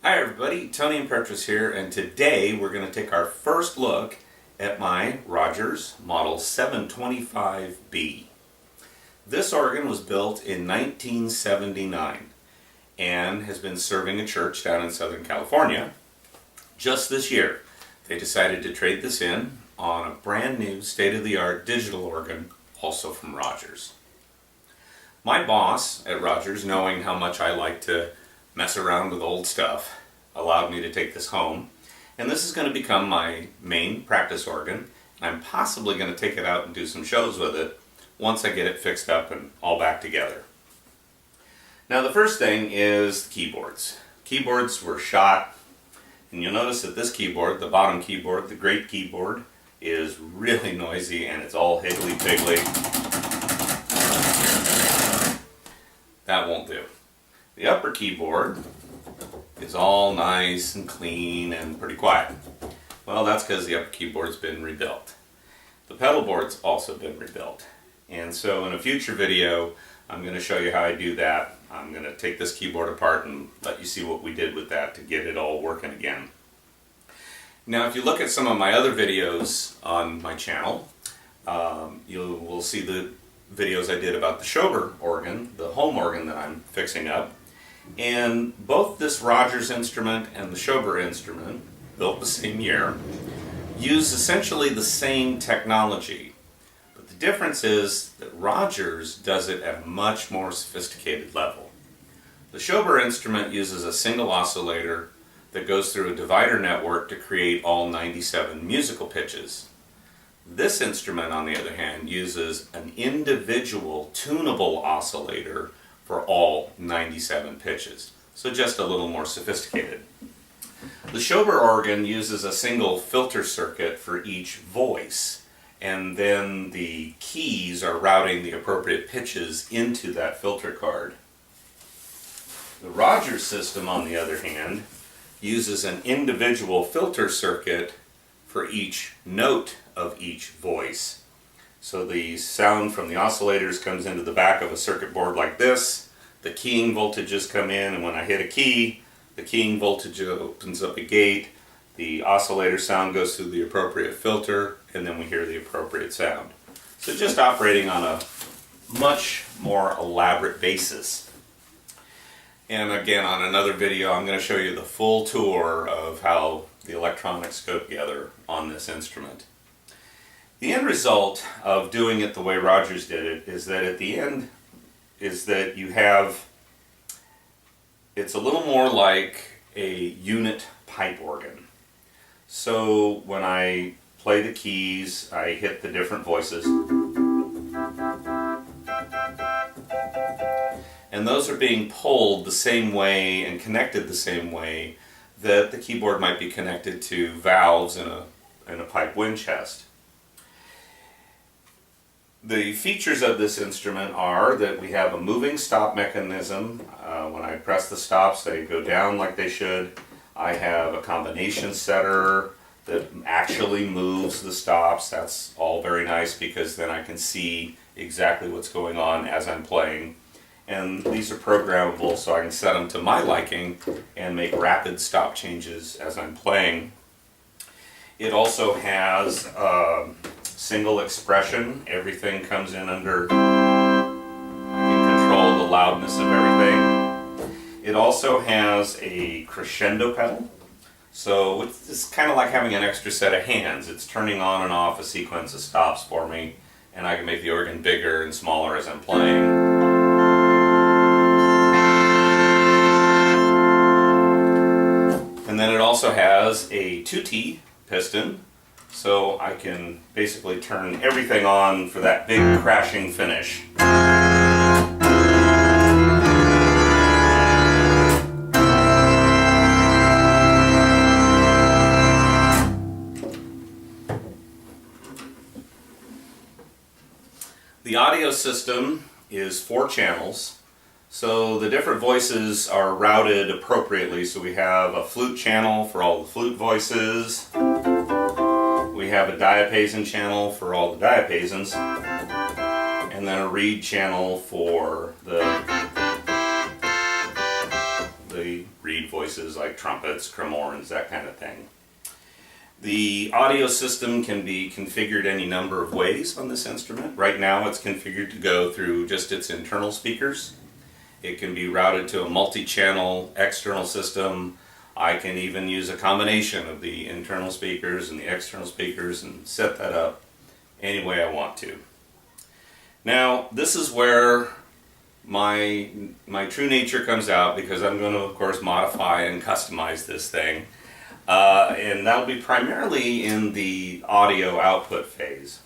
Hi everybody, Tony Imperatrice here, and today we're going to take our first look at my Rodgers Model 725B. This organ was built in 1979 and has been serving a church down in Southern California. Just this year, they decided to trade this in on a brand new state-of-the-art digital organ, also from Rodgers. My boss at Rodgers, knowing how much I like to mess around with old stuff, allowed me to take this home, and this is going to become my main practice organ. I'm possibly going to take it out and do some shows with it once I get it fixed up and all back together. Now the first thing is the keyboards. Keyboards were shot, and you'll notice that this keyboard, the bottom keyboard, the great keyboard, is really noisy and it's all higgly-piggly. That won't do. The upper keyboard is all nice and clean and pretty quiet. Well, that's because the upper keyboard's been rebuilt. The pedal board's also been rebuilt. And so in a future video, I'm going to show you how I do that. I'm going to take this keyboard apart and let you see what we did with that to get it all working again. Now, if you look at some of my other videos on my channel, you will see the videos I did about the Schober organ, the home organ that I'm fixing up. And both this Rodgers instrument and the Schober instrument, built the same year, use essentially the same technology. But the difference is that Rodgers does it at a much more sophisticated level. The Schober instrument uses a single oscillator that goes through a divider network to create all 97 musical pitches. This instrument, on the other hand, uses an individual tunable oscillator for all 97 pitches. So just a little more sophisticated. The Schober organ uses a single filter circuit for each voice, and then the keys are routing the appropriate pitches into that filter card. The Rodgers system, on the other hand, uses an individual filter circuit for each note of each voice. So the sound from the oscillators comes into the back of a circuit board like this. The keying voltages come in, and when I hit a key, the keying voltage opens up a gate. The oscillator sound goes through the appropriate filter, and then we hear the appropriate sound. So just operating on a much more elaborate basis. And again, on another video, I'm going to show you the full tour of how the electronics go together on this instrument. The end result of doing it the way Rodgers did it is that at the end is that you have, it's a little more like a unit pipe organ. So when I play the keys, I hit the different voices, and those are being pulled the same way and connected the same way that the keyboard might be connected to valves in a pipe wind chest. The features of this instrument are that we have a moving stop mechanism. When I press the stops, they go down like they should. I have a combination setter that actually moves the stops. That's all very nice because then I can see exactly what's going on as I'm playing. And these are programmable, so I can set them to my liking and make rapid stop changes as I'm playing. It also has single expression. Everything comes in under, I can control the loudness of everything. It also has a crescendo pedal. So it's kind of like having an extra set of hands. It's turning on and off a sequence of stops for me, and I can make the organ bigger and smaller as I'm playing. And then it also has a 2T piston, so I can basically turn everything on for that big crashing finish. The audio system is 4 channels. So the different voices are routed appropriately. So we have a flute channel for all the flute voices. We have a diapason channel for all the diapasons. And then a reed channel for the the reed voices like trumpets, cremorns, that kind of thing. The audio system can be configured any number of ways on this instrument. Right now it's configured to go through just its internal speakers. It can be routed to a multi-channel external system. I can even use a combination of the internal speakers and the external speakers and set that up any way I want to. Now, this is where my true nature comes out, because I'm going to, of course, modify and customize this thing. And that'll be primarily in the audio output phase.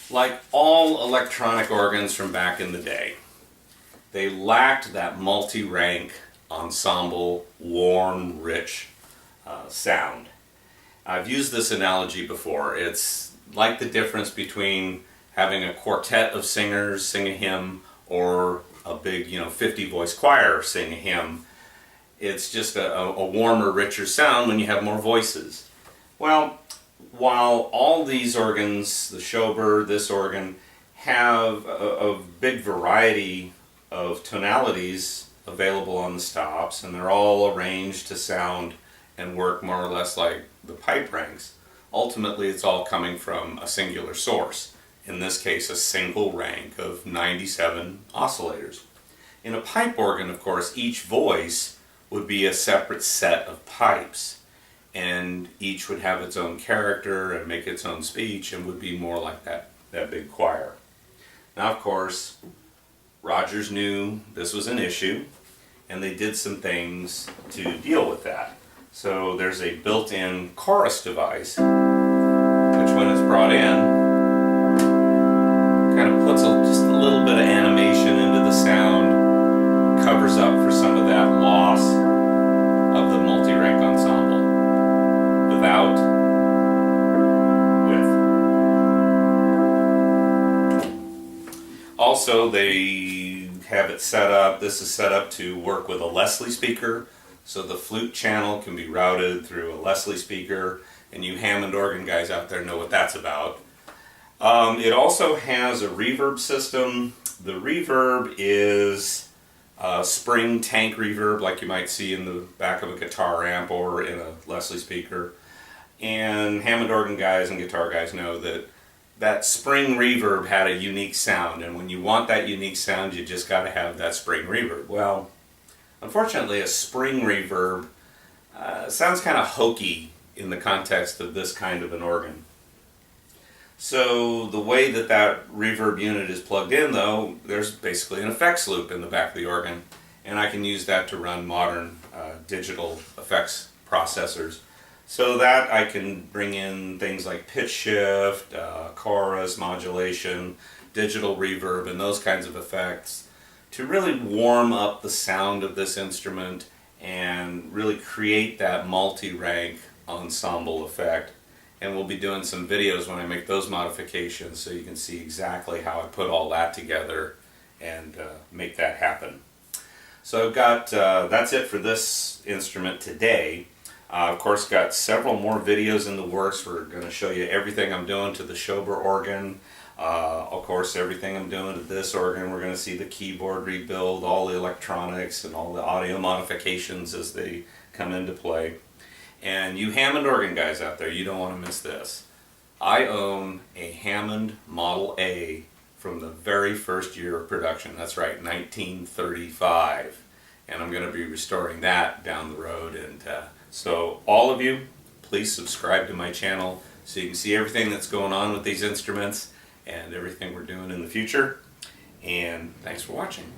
Like all electronic organs from back in the day, they lacked that multi-rank, ensemble, warm, rich sound. I've used this analogy before. It's like the difference between having a quartet of singers sing a hymn or a big, 50-voice choir sing a hymn. It's just a warmer, richer sound when you have more voices. Well, while all these organs, the Schober, this organ, have a big variety of tonalities available on the stops, and they're all arranged to sound and work more or less like the pipe ranks, ultimately it's all coming from a singular source. In this case, a single rank of 97 oscillators. In a pipe organ, of course, each voice would be a separate set of pipes, and each would have its own character and make its own speech and would be more like that big choir. Now, of course, Rodgers knew this was an issue, and they did some things to deal with that. So there's a built-in chorus device, which when it's brought in, kind of puts just a little bit of animation into the sound, covers up for some of that loss of the multi-rank ensemble, without, with. Also, they have it set up, this is set up to work with a Leslie speaker, so the flute channel can be routed through a Leslie speaker, and you Hammond organ guys out there know what that's about. It also has a reverb system. The reverb is a spring tank reverb like you might see in the back of a guitar amp or in a Leslie speaker. And Hammond organ guys and guitar guys know that that spring reverb had a unique sound, and when you want that unique sound, you just got to have that spring reverb. Well, unfortunately, a spring reverb sounds kind of hokey in the context of this kind of an organ. So the way that reverb unit is plugged in, though, there's basically an effects loop in the back of the organ, and I can use that to run modern digital effects processors. So that I can bring in things like pitch shift, chorus, modulation, digital reverb, and those kinds of effects to really warm up the sound of this instrument and really create that multi-rank ensemble effect. And we'll be doing some videos when I make those modifications so you can see exactly how I put all that together and make that happen. So I've got, that's it for this instrument today. Of course, got several more videos in the works. We're going to show you everything I'm doing to the Schober organ. Of course, everything I'm doing to this organ. We're going to see the keyboard rebuild, all the electronics, and all the audio modifications as they come into play. And you Hammond organ guys out there, you don't want to miss this. I own a Hammond Model A from the very first year of production. That's right, 1935. And I'm going to be restoring that down the road. And so all of you, please subscribe to my channel so you can see everything that's going on with these instruments and everything we're doing in the future. And thanks for watching.